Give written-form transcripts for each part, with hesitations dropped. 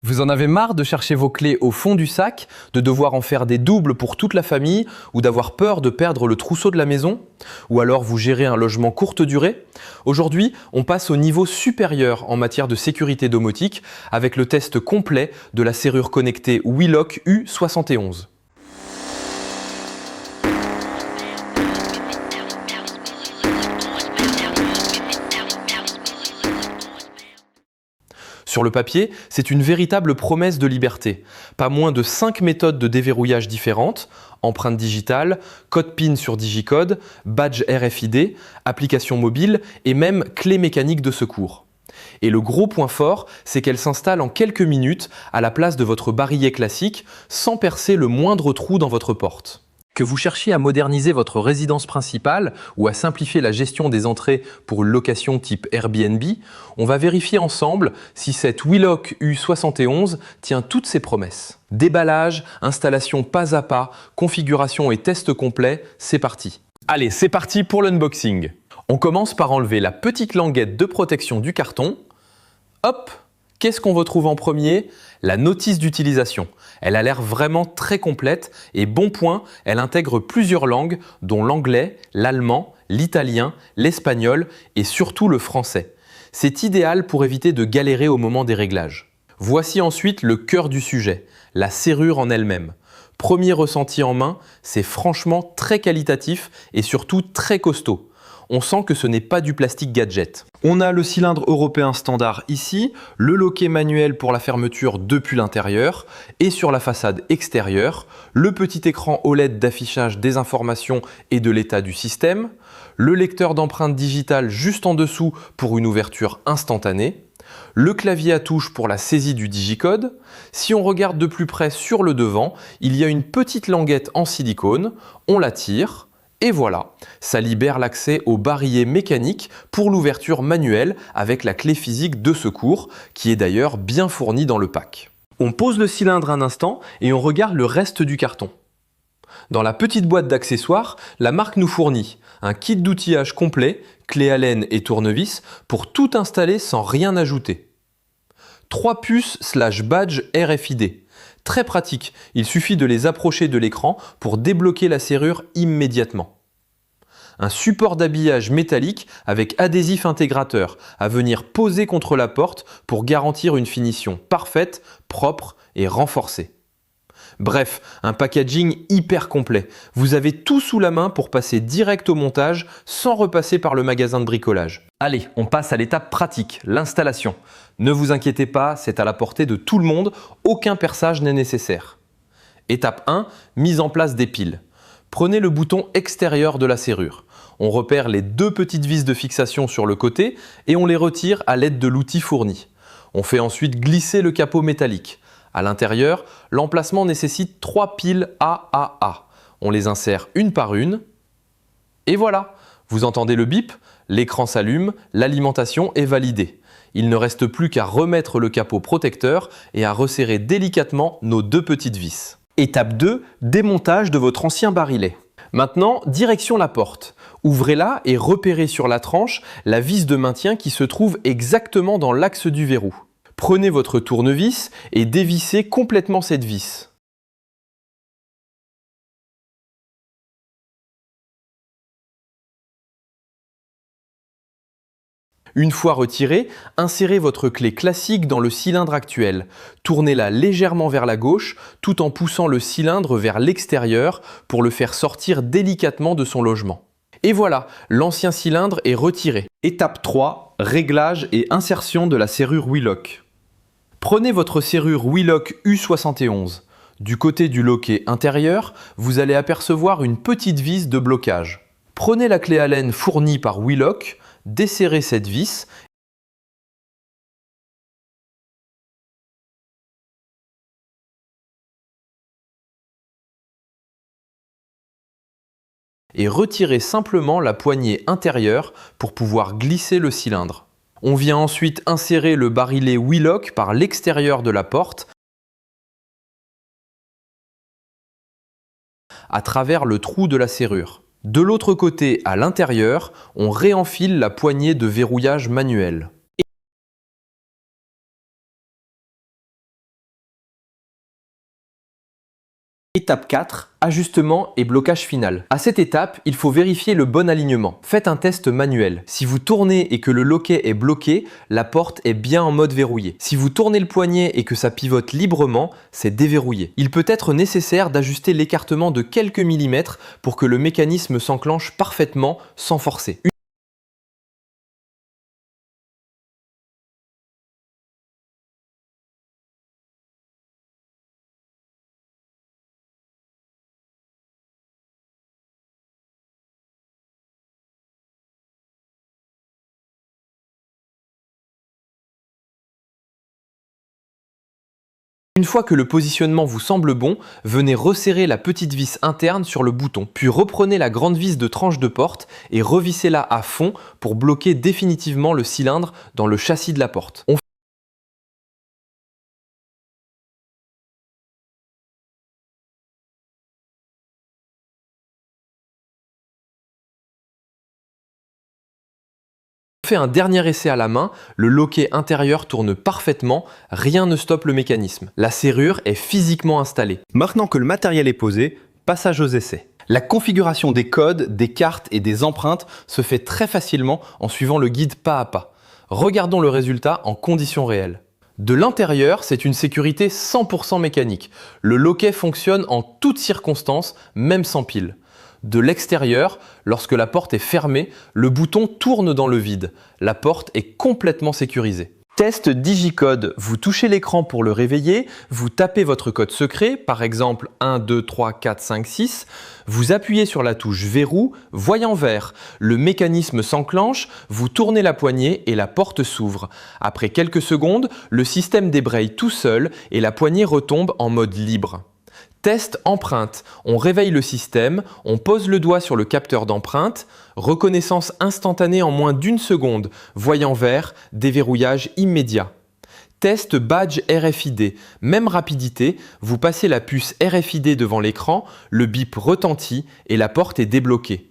Vous en avez marre de chercher vos clés au fond du sac, de devoir en faire des doubles pour toute la famille ou d'avoir peur de perdre le trousseau de la maison? Ou alors vous gérez un logement courte durée? Aujourd'hui, on passe au niveau supérieur en matière de sécurité domotique avec le test complet de la serrure connectée Wheelock U71. Sur le papier, c'est une véritable promesse de liberté. Pas moins de 5 méthodes de déverrouillage différentes, empreinte digitale, code PIN sur digicode, badge RFID, application mobile et même clé mécanique de secours. Et le gros point fort, c'est qu'elle s'installe en quelques minutes à la place de votre barillet classique, sans percer le moindre trou dans votre porte. Que vous cherchiez à moderniser votre résidence principale ou à simplifier la gestion des entrées pour une location type Airbnb, on va vérifier ensemble si cette Wheelock U71 tient toutes ses promesses. Déballage, installation pas à pas, configuration et test complet, c'est parti. Allez, c'est parti pour l'unboxing. On commence par enlever la petite languette de protection du carton. Hop! Qu'est-ce qu'on retrouve en premier? La notice d'utilisation. Elle a l'air vraiment très complète et bon point, elle intègre plusieurs langues dont l'anglais, l'allemand, l'italien, l'espagnol et surtout le français. C'est idéal pour éviter de galérer au moment des réglages. Voici ensuite le cœur du sujet, la serrure en elle-même. Premier ressenti en main, c'est franchement très qualitatif et surtout très costaud. On sent que ce n'est pas du plastique gadget. On a le cylindre européen standard ici, le loquet manuel pour la fermeture depuis l'intérieur et sur la façade extérieure, le petit écran OLED d'affichage des informations et de l'état du système, le lecteur d'empreintes digitales juste en dessous pour une ouverture instantanée, le clavier à touche pour la saisie du digicode. Si on regarde de plus près sur le devant, il y a une petite languette en silicone, on la tire. Et voilà, ça libère l'accès au barillet mécanique pour l'ouverture manuelle avec la clé physique de secours, qui est d'ailleurs bien fournie dans le pack. On pose le cylindre un instant et on regarde le reste du carton. Dans la petite boîte d'accessoires, la marque nous fournit un kit d'outillage complet, clé Allen et tournevis, pour tout installer sans rien ajouter. 3 puces/badge RFID. Très pratique, il suffit de les approcher de l'écran pour débloquer la serrure immédiatement. Un support d'habillage métallique avec adhésif intégrateur à venir poser contre la porte pour garantir une finition parfaite, propre et renforcée. Bref, un packaging hyper complet. Vous avez tout sous la main pour passer direct au montage sans repasser par le magasin de bricolage. Allez, on passe à l'étape pratique, l'installation. Ne vous inquiétez pas, c'est à la portée de tout le monde, aucun perçage n'est nécessaire. Étape 1, mise en place des piles. Prenez le bouton extérieur de la serrure. On repère les deux petites vis de fixation sur le côté et on les retire à l'aide de l'outil fourni. On fait ensuite glisser le capot métallique. À l'intérieur, l'emplacement nécessite 3 piles AAA. On les insère une par une. Et voilà, vous entendez le bip, l'écran s'allume, l'alimentation est validée. Il ne reste plus qu'à remettre le capot protecteur et à resserrer délicatement nos deux petites vis. Étape 2, démontage de votre ancien barillet. Maintenant, direction la porte. Ouvrez-la et repérez sur la tranche la vis de maintien qui se trouve exactement dans l'axe du verrou. Prenez votre tournevis et dévissez complètement cette vis. Une fois retirée, insérez votre clé classique dans le cylindre actuel. Tournez-la légèrement vers la gauche tout en poussant le cylindre vers l'extérieur pour le faire sortir délicatement de son logement. Et voilà, l'ancien cylindre est retiré. Étape 3, réglage et insertion de la serrure Wheelock. Prenez votre serrure Wheelock U71. Du côté du loquet intérieur, vous allez apercevoir une petite vis de blocage. Prenez la clé Allen fournie par Wheelock, desserrez cette vis et retirez simplement la poignée intérieure pour pouvoir glisser le cylindre. On vient ensuite insérer le barillet Wheelock par l'extérieur de la porte à travers le trou de la serrure. De l'autre côté, à l'intérieur, on réenfile la poignée de verrouillage manuel. Étape 4, ajustement et blocage final. À cette étape, il faut vérifier le bon alignement. Faites un test manuel. Si vous tournez et que le loquet est bloqué, la porte est bien en mode verrouillé. Si vous tournez le poignet et que ça pivote librement, c'est déverrouillé. Il peut être nécessaire d'ajuster l'écartement de quelques millimètres pour que le mécanisme s'enclenche parfaitement sans forcer. Une fois que le positionnement vous semble bon, venez resserrer la petite vis interne sur le bouton, puis reprenez la grande vis de tranche de porte et revissez-la à fond pour bloquer définitivement le cylindre dans le châssis de la porte. On fait un dernier essai à la main, le loquet intérieur tourne parfaitement, rien ne stoppe le mécanisme. La serrure est physiquement installée. Maintenant que le matériel est posé, passage aux essais. La configuration des codes, des cartes et des empreintes se fait très facilement en suivant le guide pas à pas. Regardons le résultat en conditions réelles. De l'intérieur, c'est une sécurité 100% mécanique. Le loquet fonctionne en toutes circonstances, même sans pile. De l'extérieur, lorsque la porte est fermée, le bouton tourne dans le vide. La porte est complètement sécurisée. Test digicode. Vous touchez l'écran pour le réveiller, vous tapez votre code secret, par exemple 1, 2, 3, 4, 5, 6, vous appuyez sur la touche verrou, voyant vert. Le mécanisme s'enclenche, vous tournez la poignée et la porte s'ouvre. Après quelques secondes, le système débraye tout seul et la poignée retombe en mode libre. Test empreinte. On réveille le système, on pose le doigt sur le capteur d'empreinte, reconnaissance instantanée en moins d'1 seconde, voyant vert, déverrouillage immédiat. Test badge RFID. Même rapidité, vous passez la puce RFID devant l'écran, le bip retentit et la porte est débloquée.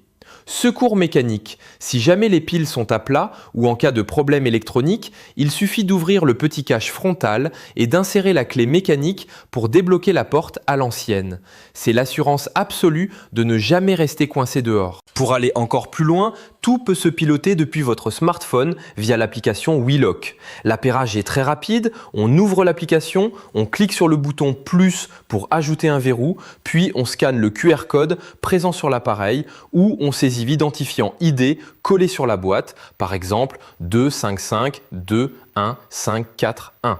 Secours mécanique. Si jamais les piles sont à plat ou en cas de problème électronique, il suffit d'ouvrir le petit cache frontal et d'insérer la clé mécanique pour débloquer la porte à l'ancienne. C'est l'assurance absolue de ne jamais rester coincé dehors. Pour aller encore plus loin, tout peut se piloter depuis votre smartphone via l'application WeLock. L'appairage est très rapide, on ouvre l'application, on clique sur le bouton plus pour ajouter un verrou, puis on scanne le QR code présent sur l'appareil ou on saisit l'identifiant ID collé sur la boîte, par exemple 255 2 1 5 4 1.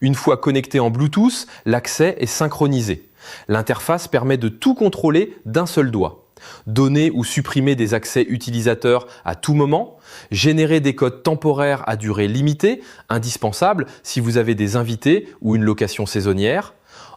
Une fois connecté en Bluetooth, l'accès est synchronisé. L'interface permet de tout contrôler d'un seul doigt. Donner ou supprimer des accès utilisateurs à tout moment, générer des codes temporaires à durée limitée, indispensable si vous avez des invités ou une location saisonnière,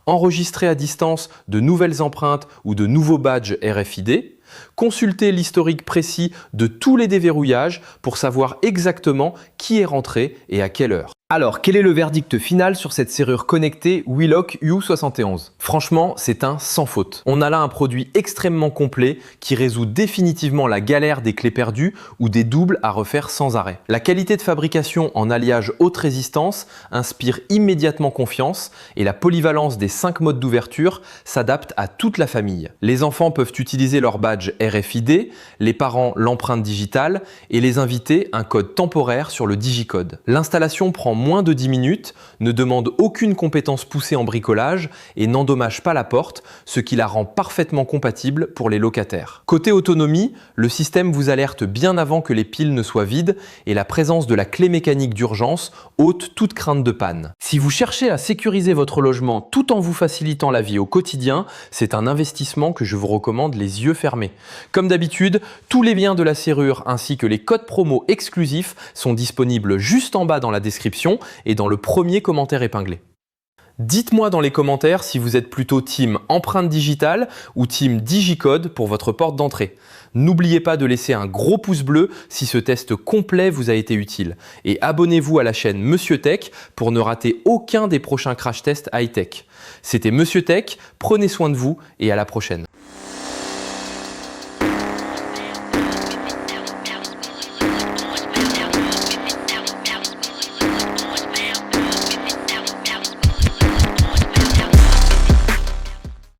enregistrer à distance de nouvelles empreintes ou de nouveaux badges RFID, consulter l'historique précis de tous les déverrouillages pour savoir exactement qui est rentré et à quelle heure. Alors, quel est le verdict final sur cette serrure connectée WeLock U71? Franchement, c'est un sans faute. On a là un produit extrêmement complet qui résout définitivement la galère des clés perdues ou des doubles à refaire sans arrêt. La qualité de fabrication en alliage haute résistance inspire immédiatement confiance et la polyvalence des 5 modes d'ouverture s'adapte à toute la famille. Les enfants peuvent utiliser leur badge RFID, les parents l'empreinte digitale et les invités un code temporaire sur le digicode. L'installation prend moins de 10 minutes, ne demande aucune compétence poussée en bricolage et n'endommage pas la porte, ce qui la rend parfaitement compatible pour les locataires. Côté autonomie, le système vous alerte bien avant que les piles ne soient vides et la présence de la clé mécanique d'urgence ôte toute crainte de panne. Si vous cherchez à sécuriser votre logement tout en vous facilitant la vie au quotidien, c'est un investissement que je vous recommande les yeux fermés. Comme d'habitude, tous les liens de la serrure ainsi que les codes promo exclusifs sont disponibles juste en bas dans la description et dans le premier commentaire épinglé. Dites-moi dans les commentaires si vous êtes plutôt team empreinte digitale ou team digicode pour votre porte d'entrée. N'oubliez pas de laisser un gros pouce bleu si ce test complet vous a été utile. Et abonnez-vous à la chaîne Monsieur Tech pour ne rater aucun des prochains crash tests high-tech. C'était Monsieur Tech, prenez soin de vous et à la prochaine.